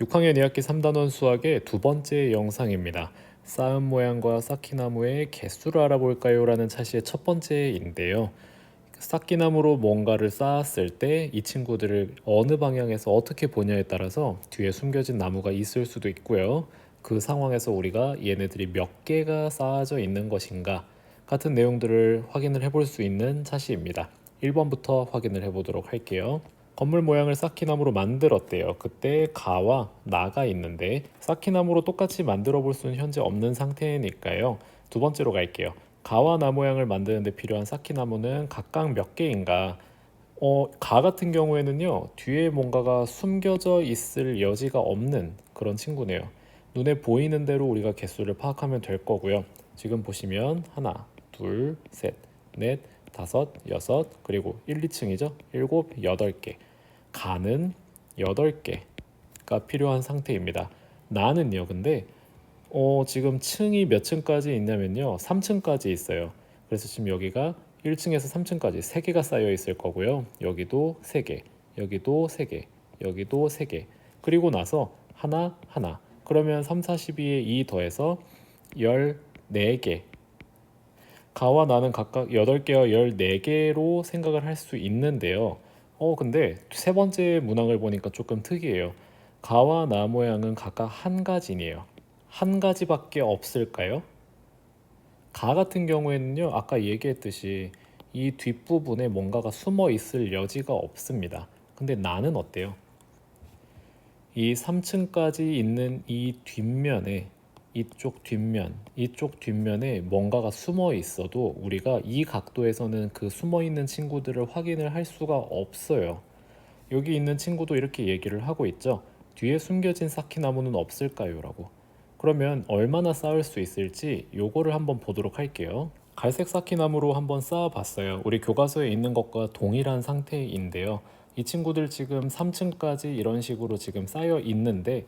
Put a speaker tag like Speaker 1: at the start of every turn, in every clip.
Speaker 1: 6학년 2학기 3단원 수학의 두 번째 영상입니다. 쌓은 모양과 쌓기나무의 개수를 알아볼까요? 라는 차시의 첫 번째인데요. 쌓기나무로 뭔가를 쌓았을 때 이 친구들을 어느 방향에서 어떻게 보냐에 따라서 뒤에 숨겨진 나무가 있을 수도 있고요. 그 상황에서 우리가 얘네들이 몇 개가 쌓아져 있는 것인가 같은 내용들을 확인을 해볼 수 있는 차시입니다. 1번부터 확인을 해보도록 할게요. 건물 모양을 쌓기나무로 만들었대요. 그때 가와 나가 있는데 쌓기나무로 똑같이 만들어 볼 수는 현재 없는 상태니까요. 두 번째로 갈게요. 가와 나 모양을 만드는데 필요한 쌓기나무는 각각 몇 개인가? 가 같은 경우에는요, 뒤에 뭔가가 숨겨져 있을 여지가 없는 그런 친구네요. 눈에 보이는 대로 우리가 개수를 파악하면 될 거고요. 지금 보시면 하나, 둘, 셋, 넷, 다섯, 여섯, 그리고 1, 2층이죠. 일곱, 여덟 개. 가는 8개가 필요한 상태입니다. 나는요, 근데 지금 층이 몇 층까지 있냐면요, 3층까지 있어요. 그래서 지금 여기가 1층에서 3층까지 3개가 쌓여 있을 거고요. 여기도 3개, 여기도 3개, 여기도 3개. 그리고 나서 하나 하나. 그러면 3, 4, 12에 2 더해서 14개. 가와 나는 각각 8개와 14개로 생각을 할 수 있는데요. 근데 세 번째 문항을 보니까 조금 특이해요. 가와 나 모양은 각각 한 가지네요. 한 가지밖에 없을까요? 가 같은 경우에는요, 아까 얘기했듯이 이 뒷부분에 뭔가가 숨어 있을 여지가 없습니다. 근데 나는 어때요? 이 3층까지 있는 이 뒷면에 이쪽 뒷면에 뭔가가 숨어 있어도 우리가 이 각도에서는 그 숨어 있는 친구들을 확인을 할 수가 없어요. 여기 있는 친구도 이렇게 얘기를 하고 있죠. 뒤에 숨겨진 쌓기나무는 없을까요? 라고. 그러면 얼마나 쌓을 수 있을지 요거를 한번 보도록 할게요. 갈색 쌓기나무로 한번 쌓아봤어요. 우리 교과서에 있는 것과 동일한 상태인데요. 이 친구들 지금 3층까지 이런 식으로 지금 쌓여 있는데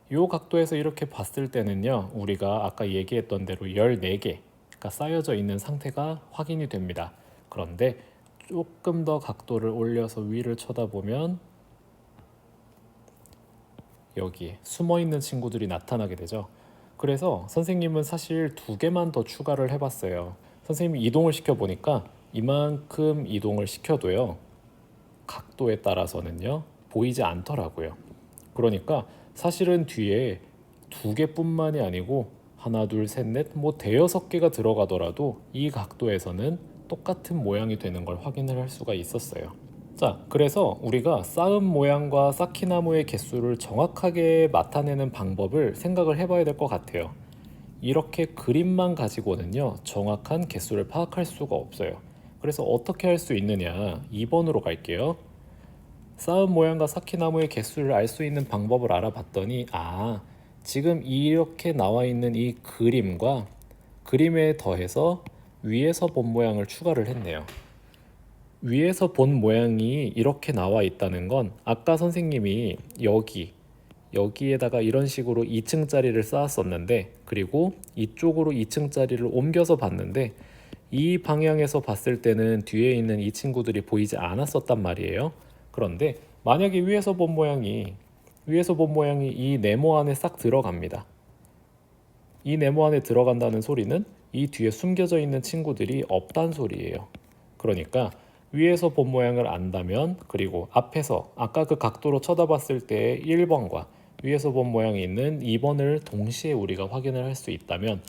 Speaker 1: 이 각도에서 이렇게 봤을 때는요, 우리가 아까 얘기했던 대로 14개가 쌓여져 있는 상태가 확인이 됩니다. 그런데 조금 더 각도를 올려서 위를 쳐다보면 여기에 숨어있는 친구들이 나타나게 되죠. 그래서 선생님은 사실 2개만 더 추가를 해봤어요. 선생님이 이동을 시켜보니까 이만큼 이동을 시켜도요, 각도에 따라서는요, 보이지 않더라고요. 그러니까 사실은 뒤에 2개뿐만이 아니고 하나, 둘, 셋, 넷, 뭐 대여섯 개가 들어가더라도 이 각도에서는 똑같은 모양이 되는 걸 확인을 할 수가 있었어요. 자, 그래서 우리가 쌓은 모양과 쌓기나무의 개수를 정확하게 나타내는 방법을 생각을 해봐야 될 것 같아요. 이렇게 그림만 가지고는요, 정확한 개수를 파악할 수가 없어요. 그래서 어떻게 할 수 있느냐, 2번으로 갈게요. 쌓은 모양과 쌓기나무의 개수를 알 수 있는 방법을 알아봤더니, 지금 이렇게 나와 있는 이 그림과 그림에 더해서 위에서 본 모양을 추가를 했네요. 위에서 본 모양이 이렇게 나와 있다는 건 아까 선생님이 여기에다가 이런 식으로 2층짜리를 쌓았었는데, 그리고 이쪽으로 2층짜리를 옮겨서 봤는데 이 방향에서 봤을 때는 뒤에 있는 이 친구들이 보이지 않았었단 말이에요. 그런데 만약에 위에서 본 모양이 이 네모 안에 싹 들어갑니다. 이 네모 안에 들어간다는 소리는 이 뒤에 숨겨져 있는 친구들이 없단 소리예요. 그러니까 위에서 본 모양을 안다면, 그리고 앞에서 아까 그 각도로 쳐다봤을 때 1번과 위에서 본 모양이 있는 2번을 동시에 우리가 확인을 할 수 있다면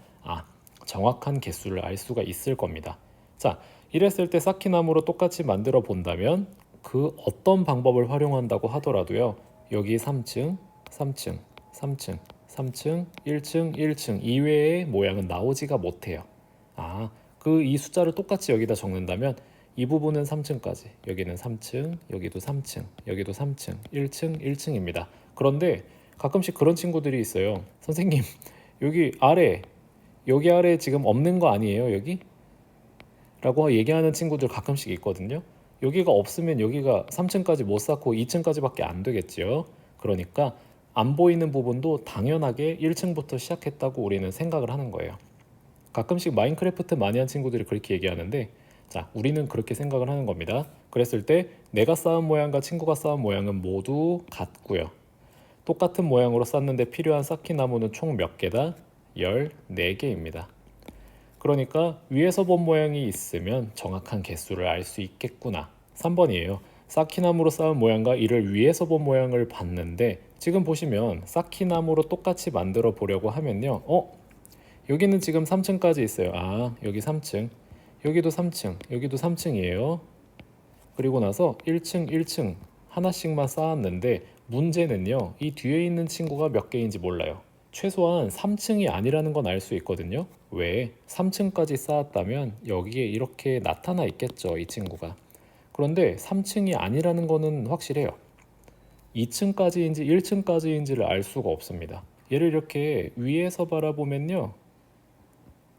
Speaker 1: 정확한 개수를 알 수가 있을 겁니다. 자, 이랬을 때 쌓기나무로 똑같이 만들어 본다면 그 어떤 방법을 활용한다고 하더라도요, 여기 3층, 3층, 3층, 3층, 1층, 1층 이외의 모양은 나오지가 못해요. 이 숫자를 똑같이 여기다 적는다면 이 부분은 3층까지, 여기는 3층, 여기도 3층, 여기도 3층, 1층, 1층입니다. 그런데 가끔씩 그런 친구들이 있어요. 선생님, 여기 아래 지금 없는 거 아니에요, 여기? 라고 얘기하는 친구들 가끔씩 있거든요. 여기가 없으면 여기가 3층까지 못 쌓고 2층까지밖에 안 되겠죠. 그러니까 안 보이는 부분도 당연하게 1층부터 시작했다고 우리는 생각을 하는 거예요. 가끔씩 마인크래프트 많이 한 친구들이 그렇게 얘기하는데, 자, 우리는 그렇게 생각을 하는 겁니다. 그랬을 때 내가 쌓은 모양과 친구가 쌓은 모양은 모두 같고요. 똑같은 모양으로 쌌는데 필요한 쌓기나무는 총 몇 개다? 14개입니다. 그러니까 위에서 본 모양이 있으면 정확한 개수를 알 수 있겠구나. 3번이에요. 쌓기나무로 쌓은 모양과 이를 위에서 본 모양을 봤는데 지금 보시면 쌓기나무로 똑같이 만들어 보려고 하면요. 여기는 지금 3층까지 있어요. 여기 3층, 여기도 3층, 여기도 3층이에요. 그리고 나서 1층, 1층 하나씩만 쌓았는데 문제는요. 이 뒤에 있는 친구가 몇 개인지 몰라요. 최소한 3층이 아니라는 건 알 수 있거든요. 왜? 3층까지 쌓았다면 여기에 이렇게 나타나 있겠죠, 이 친구가. 그런데 3층이 아니라는 거는 확실해요. 2층까지인지 1층까지인지를 알 수가 없습니다. 얘를 이렇게 위에서 바라보면요.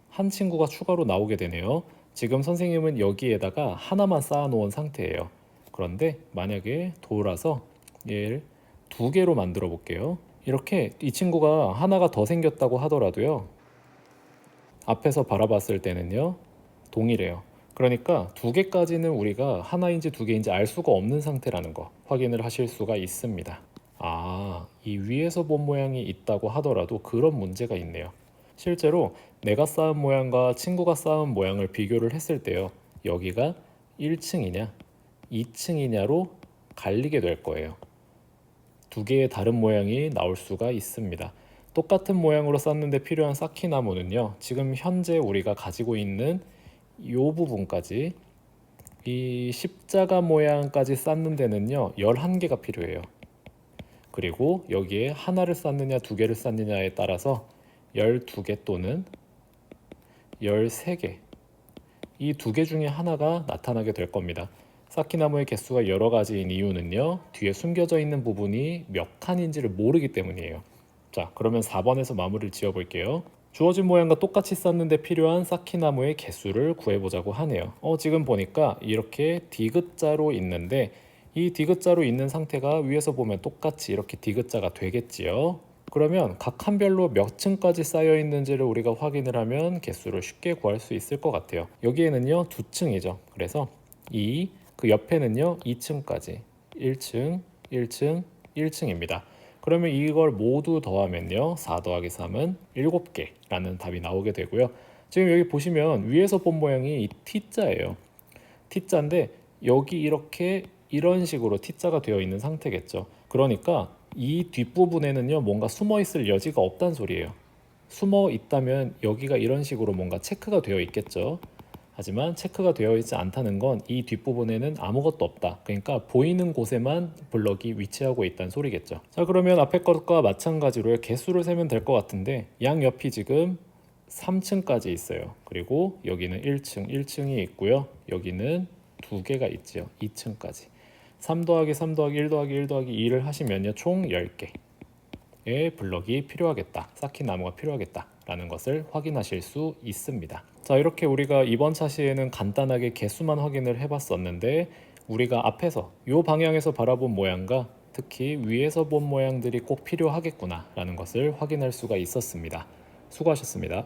Speaker 1: 한 친구가 추가로 나오게 되네요. 지금 선생님은 여기에다가 하나만 쌓아 놓은 상태예요. 그런데 만약에 돌아서 얘를 2개로 만들어 볼게요. 이렇게 이 친구가 하나가 더 생겼다고 하더라도요. 앞에서 바라봤을 때는요. 동일해요. 그러니까 2개까지는 우리가 하나인지 2개인지 알 수가 없는 상태라는 거 확인을 하실 수가 있습니다. 이 위에서 본 모양이 있다고 하더라도 그런 문제가 있네요. 실제로 내가 쌓은 모양과 친구가 쌓은 모양을 비교를 했을 때요. 여기가 1층이냐 2층이냐로 갈리게 될 거예요. 2개의 다른 모양이 나올 수가 있습니다. 똑같은 모양으로 쌓는데 필요한 쌓기나무는요. 지금 현재 우리가 가지고 있는 이 부분까지 이 십자가 모양까지 쌓는 데는요. 11개가 필요해요. 그리고 여기에 하나를 쌓느냐 2개를 쌓느냐에 따라서 12개 또는 13개 이 2개 중에 하나가 나타나게 될 겁니다. 쌓기나무의 개수가 여러 가지인 이유는요. 뒤에 숨겨져 있는 부분이 몇 칸인지를 모르기 때문이에요. 자, 그러면 4번에서 마무리를 지어 볼게요. 주어진 모양과 똑같이 쌓는데 필요한 쌓기나무의 개수를 구해보자고 하네요. 지금 보니까 이렇게 디귿자로 있는데 이 디귿자로 있는 상태가 위에서 보면 똑같이 이렇게 디귿자가 되겠지요. 그러면 각 칸별로 몇 층까지 쌓여 있는지를 우리가 확인을 하면 개수를 쉽게 구할 수 있을 것 같아요. 여기에는요 2층이죠. 그래서 그 옆에는요 2층까지 1층, 1층, 1층입니다. 그러면 이걸 모두 더하면요 4 더하기 3은 7개라는 답이 나오게 되고요. 지금 여기 보시면 위에서 본 모양이 이 T자예요. T자인데 여기 이렇게 이런 식으로 T자가 되어 있는 상태겠죠. 그러니까 이 뒷부분에는요 뭔가 숨어 있을 여지가 없단 소리예요. 숨어 있다면 여기가 이런 식으로 뭔가 체크가 되어 있겠죠. 하지만 체크가 되어 있지 않다는 건 이 뒷부분에는 아무것도 없다. 그러니까 보이는 곳에만 블럭이 위치하고 있다는 소리겠죠. 자, 그러면 앞에 것과 마찬가지로 개수를 세면 될 것 같은데 양옆이 지금 3층까지 있어요. 그리고 여기는 1층, 1층이 있고요. 여기는 2개가 있죠. 2층까지. 3 더하기 3 더하기 1 더하기 1 더하기 2를 하시면요. 총 10개의 블럭이 필요하겠다. 쌓긴 나무가 필요하겠다. 라는 것을 확인하실 수 있습니다. 자, 이렇게 우리가 이번 차시에는 간단하게 개수만 확인을 해봤었는데 우리가 앞에서 이 방향에서 바라본 모양과 특히 위에서 본 모양들이 꼭 필요하겠구나 라는 것을 확인할 수가 있었습니다. 수고하셨습니다.